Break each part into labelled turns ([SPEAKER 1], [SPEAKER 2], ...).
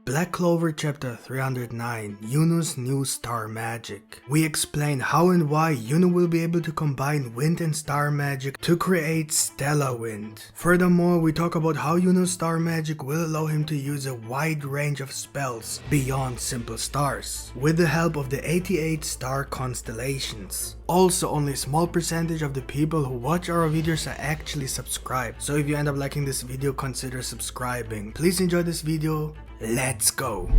[SPEAKER 1] Black Clover Chapter 309, Yuno's New Star Magic. We explain how and why Yuno will be able to combine wind and star magic to create Stellar Wind. Furthermore, we talk about how Yuno's star magic will allow him to use a wide range of spells beyond simple stars, with the help of the 88 star constellations. Also, only a small percentage of the people who watch our videos are actually subscribed, so if you end up liking this video, consider subscribing. Please enjoy this video. Let's go!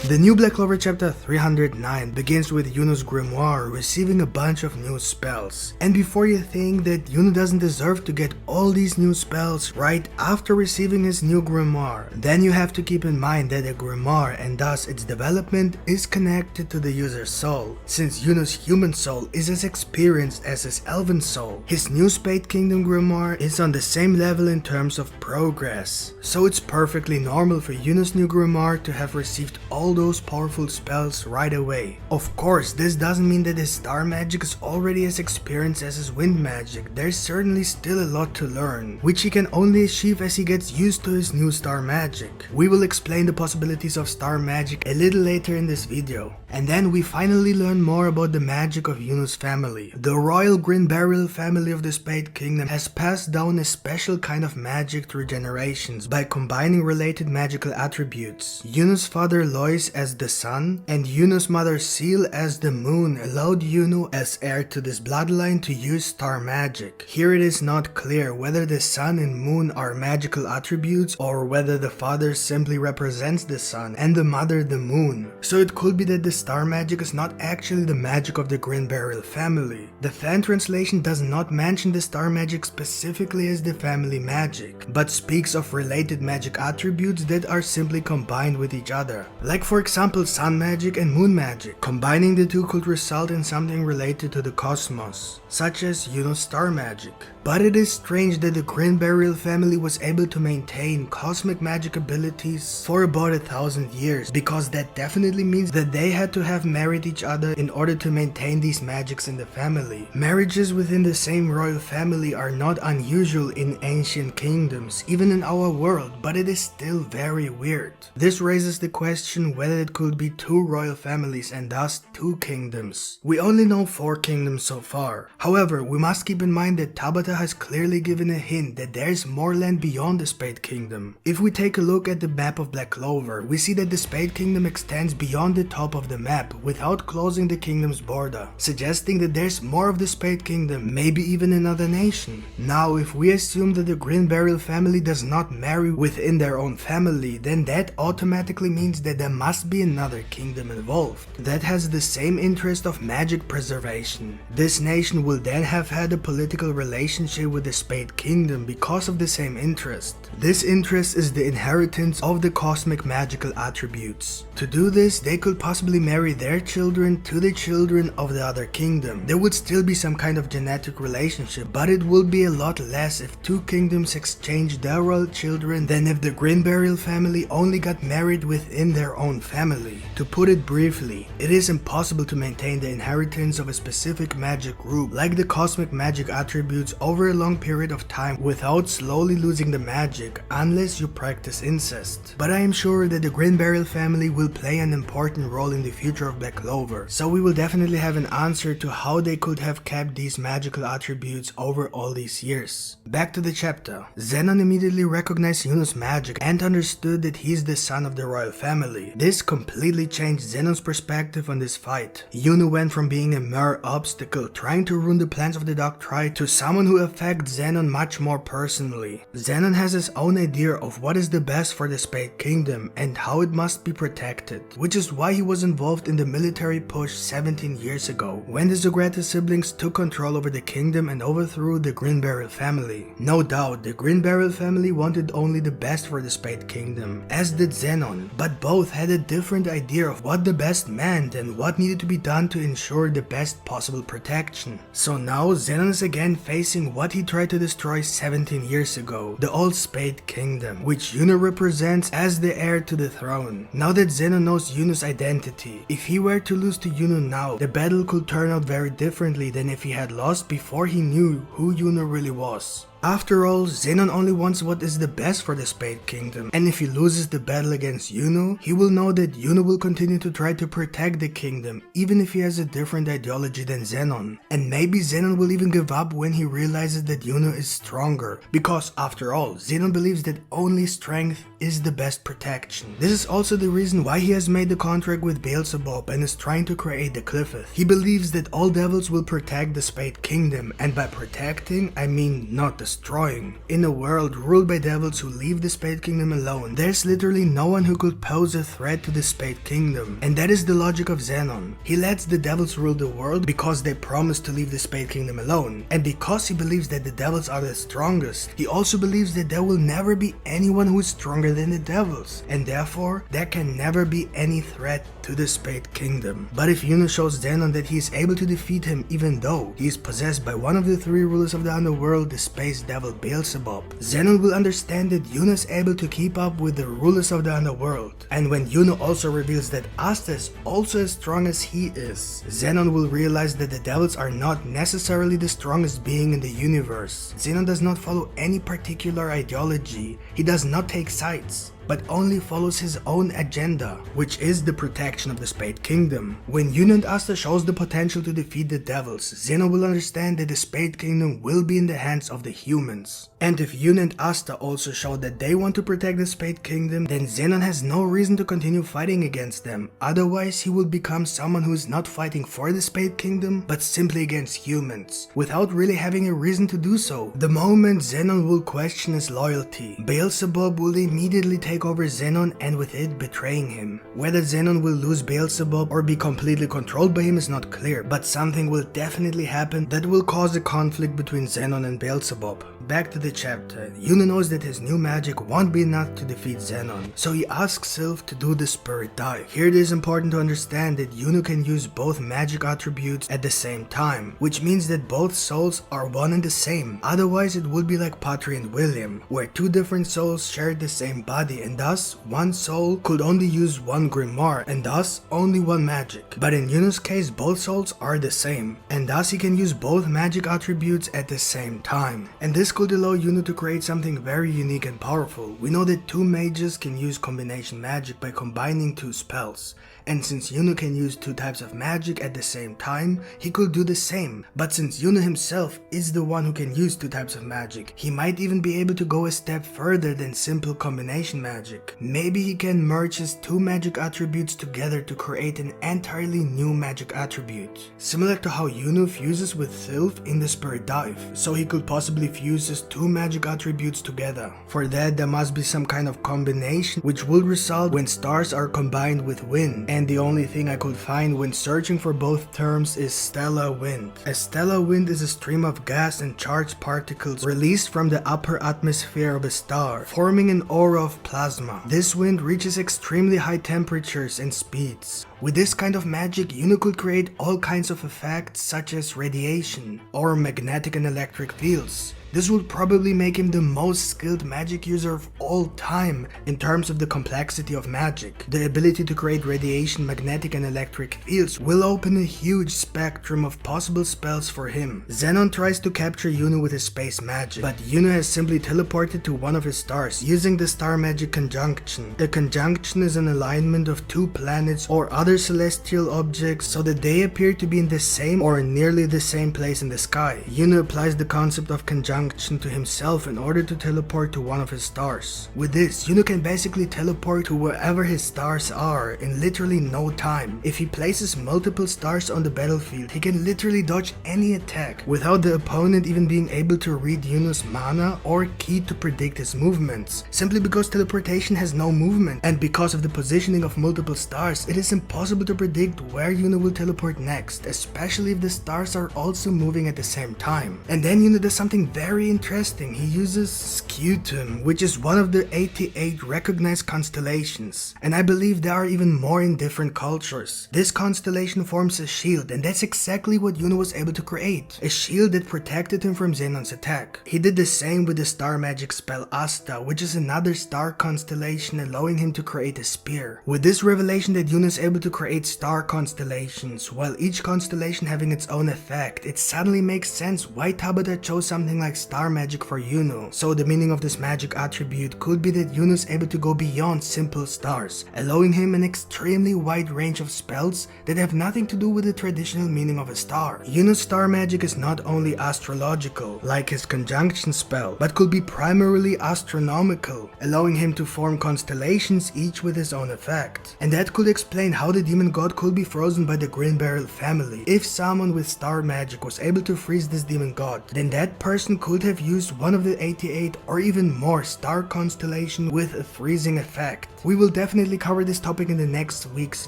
[SPEAKER 1] The new Black Clover Chapter 309 begins with Yuno's grimoire receiving a bunch of new spells. And before you think that Yuno doesn't deserve to get all these new spells right after receiving his new grimoire, then you have to keep in mind that a grimoire and thus its development is connected to the user's soul. Since Yuno's human soul is as experienced as his elven soul, his new Spade Kingdom grimoire is on the same level in terms of progress. So it's perfectly normal for Yuno's new grimoire to have received all those powerful spells right away. Of course, this doesn't mean that his star magic is already as experienced as his wind magic. There's certainly still a lot to learn, which he can only achieve as he gets used to his new star magic. We will explain the possibilities of star magic a little later in this video. And then we finally learn more about the magic of Yuno's family. The royal Green Beryl family of the Spade Kingdom has passed down a special kind of magic through generations by combining related magical attributes. Yuno's father Lois as the sun and Yuno's mother Seal as the moon allowed Yuno as heir to this bloodline to use star magic. Here it is not clear whether the sun and moon are magical attributes or whether the father simply represents the sun and the mother the moon. So it could be that the star magic is not actually the magic of the Green Beryl family. The fan translation does not mention the star magic specifically as the family magic, but speaks of related magic attributes that are simply combined with each other. Like for example sun magic and moon magic. Combining the two could result in something related to the cosmos, such as Yuno's star magic. But it is strange that the Green Beryl family was able to maintain cosmic magic abilities for about 1,000 years, because that definitely means that they had to have married each other in order to maintain these magics in the family. Marriages within the same royal family are not unusual in ancient kingdoms, even in our world, but it is still very weird. This raises the question whether it could be two royal families and thus two kingdoms. We only know 4 kingdoms so far. However, we must keep in mind that Tabata has clearly given a hint that there is more land beyond the Spade Kingdom. If we take a look at the map of Black Clover, we see that the Spade Kingdom extends beyond the top of the map without closing the kingdom's border, suggesting that there's more of the Spade Kingdom, maybe even another nation. Now, if we assume that the Green Beryl family does not marry within their own family, then that automatically means that there must be another kingdom involved that has the same interest of magic preservation. This nation will then have had a political relationship with the Spade Kingdom because of the same interest. This interest is the inheritance of the cosmic magical attributes. To do this, they could possibly marry their children to the children of the other kingdom. There would still be some kind of genetic relationship, but it will be a lot less if two kingdoms exchange their royal children than if the Green Beryl family only got married within their own family. To put it briefly, it is impossible to maintain the inheritance of a specific magic group like the cosmic magic attributes over a long period of time without slowly losing the magic unless you practice incest. But I am sure that the Green Beryl family will play an important role in the future of Black Clover, so we will definitely have an answer to how they could have kept these magical attributes over all these years. Back to the chapter. Zenon immediately recognized Yuno's magic and understood that he is the son of the royal family. This completely changed Zenon's perspective on this fight. Yuno went from being a mere obstacle trying to ruin the plans of the Dark Triad to someone who affects Zenon much more personally. Zenon has his own idea of what is the best for the Spade Kingdom and how it must be protected, which is why he was involved in the military push 17 years ago, when the Zogratis siblings took control over the kingdom and overthrew the Green Beryl family. No doubt, the Green Beryl family wanted only the best for the Spade Kingdom, as did Zenon, but both had a different idea of what the best meant and what needed to be done to ensure the best possible protection. So now Zenon is again facing what he tried to destroy 17 years ago, the old Spade Kingdom, which Yuno represents as the heir to the throne. Now that Zenon knows Yuno's identity, if he were to lose to Yuno now, the battle could turn out very differently than if he had lost before he knew who Yuno really was. After all, Zenon only wants what is the best for the Spade Kingdom, and if he loses the battle against Yuno, he will know that Yuno will continue to try to protect the kingdom, even if he has a different ideology than Zenon. And maybe Zenon will even give up when he realizes that Yuno is stronger, because after all, Zenon believes that only strength is the best protection. This is also the reason why he has made the contract with Beelzebub and is trying to create the Qliphoth. He believes that all devils will protect the Spade Kingdom, and by protecting, I mean not destroying. In a world ruled by devils who leave the Spade Kingdom alone, there's literally no one who could pose a threat to the Spade Kingdom, and that is the logic of Zenon. He lets the devils rule the world because they promised to leave the Spade Kingdom alone, and because he believes that the devils are the strongest, he also believes that there will never be anyone who is stronger than the devils, and therefore there can never be any threat to the Spade Kingdom. But if Yuno shows Zenon that he is able to defeat him even though he is possessed by one of the three rulers of the underworld, the space devil Beelzebub, Zenon will understand that Yuno is able to keep up with the rulers of the underworld. And when Yuno also reveals that Asta is also as strong as he is, Zenon will realize that the devils are not necessarily the strongest being in the universe. Zenon does not follow any particular ideology, he does not take sides, but only follows his own agenda, which is the protection of the Spade Kingdom. When Yuno and Asta shows the potential to defeat the devils, Zenon will understand that the Spade Kingdom will be in the hands of the humans. And if Yuno and Asta also show that they want to protect the Spade Kingdom, then Zenon has no reason to continue fighting against them, otherwise he will become someone who is not fighting for the Spade Kingdom, but simply against humans, without really having a reason to do so. The moment Zenon will question his loyalty, Beelzebub will immediately take over Zenon and with it betraying him. Whether Zenon will lose Beelzebub or be completely controlled by him is not clear, but something will definitely happen that will cause a conflict between Zenon and Beelzebub. Back to the chapter, Yuno knows that his new magic won't be enough to defeat Zenon, so he asks Sylph to do the Spirit Dive. Here it is important to understand that Yuno can use both magic attributes at the same time, which means that both souls are one and the same, otherwise it would be like Patry and William, where two different souls shared the same body and thus one soul could only use one grimoire and thus only one magic. But in Yuno's case both souls are the same, and thus he can use both magic attributes at the same time. And this could allow Yuno to create something very unique and powerful. We know that two mages can use combination magic by combining two spells, and since Yuno can use two types of magic at the same time, he could do the same. But since Yuno himself is the one who can use two types of magic, he might even be able to go a step further than simple combination magic. Maybe he can merge his two magic attributes together to create an entirely new magic attribute, similar to how Yuno fuses with Sylph in the Spirit Dive, so he could possibly fuse his two magic attributes together. For that there must be some kind of combination which will result when stars are combined with wind, and the only thing I could find when searching for both terms is stellar wind. A stellar wind is a stream of gas and charged particles released from the upper atmosphere of a star, forming an aura of plasma. This wind reaches extremely high temperatures and speeds. With this kind of magic, Yuno could create all kinds of effects such as radiation or magnetic and electric fields. This would probably make him the most skilled magic user of all time in terms of the complexity of magic. The ability to create radiation, magnetic and electric fields will open a huge spectrum of possible spells for him. Zenon tries to capture Yuno with his space magic, but Yuno has simply teleported to one of his stars using the star magic conjunction. A conjunction is an alignment of two planets or other celestial objects so that they appear to be in the same or nearly the same place in the sky. Yuno applies the concept of conjunction to himself in order to teleport to one of his stars. With this, Yuno can basically teleport to wherever his stars are in literally no time. If he places multiple stars on the battlefield, he can literally dodge any attack without the opponent even being able to read Yuno's mana or ki to predict his movements, simply because teleportation has no movement, and because of the positioning of multiple stars, it is impossible to predict where Yuno will teleport next, especially if the stars are also moving at the same time. And then Yuno does something very interesting. He uses Scutum, which is one of the 88 recognized constellations, and I believe there are even more in different cultures. This constellation forms a shield, and that's exactly what Yuno was able to create, a shield that protected him from Zenon's attack. He did the same with the star magic spell Asta, which is another star constellation, allowing him to create a spear. With this revelation that Yuno is able to create star constellations, while each constellation having its own effect, it suddenly makes sense why Tabata chose something like star magic for Yuno, so the meaning of this magic attribute could be that Yuno is able to go beyond simple stars, allowing him an extremely wide range of spells that have nothing to do with the traditional meaning of a star. Yuno's star magic is not only astrological, like his conjunction spell, but could be primarily astronomical, allowing him to form constellations each with his own effect. And that could explain how the demon god could be frozen by the Green Barrel family. If someone with star magic was able to freeze this demon god, then that person could have used one of the 88 or even more star constellation with a freezing effect. We will definitely cover this topic in the next week's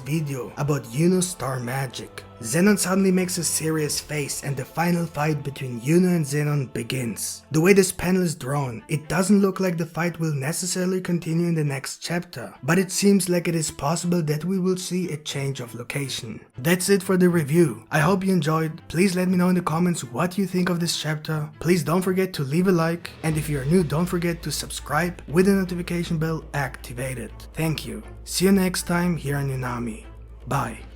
[SPEAKER 1] video about Yuno's star magic. Zenon suddenly makes a serious face and the final fight between Yuno and Zenon begins. The way this panel is drawn, it doesn't look like the fight will necessarily continue in the next chapter, but it seems like it is possible that we will see a change of location. That's it for the review. I hope you enjoyed. Please let me know in the comments what you think of this chapter. Please don't forget to leave a like, and if you're new, don't forget to subscribe with the notification bell activated. Thank you. See you next time here on Unami. Bye.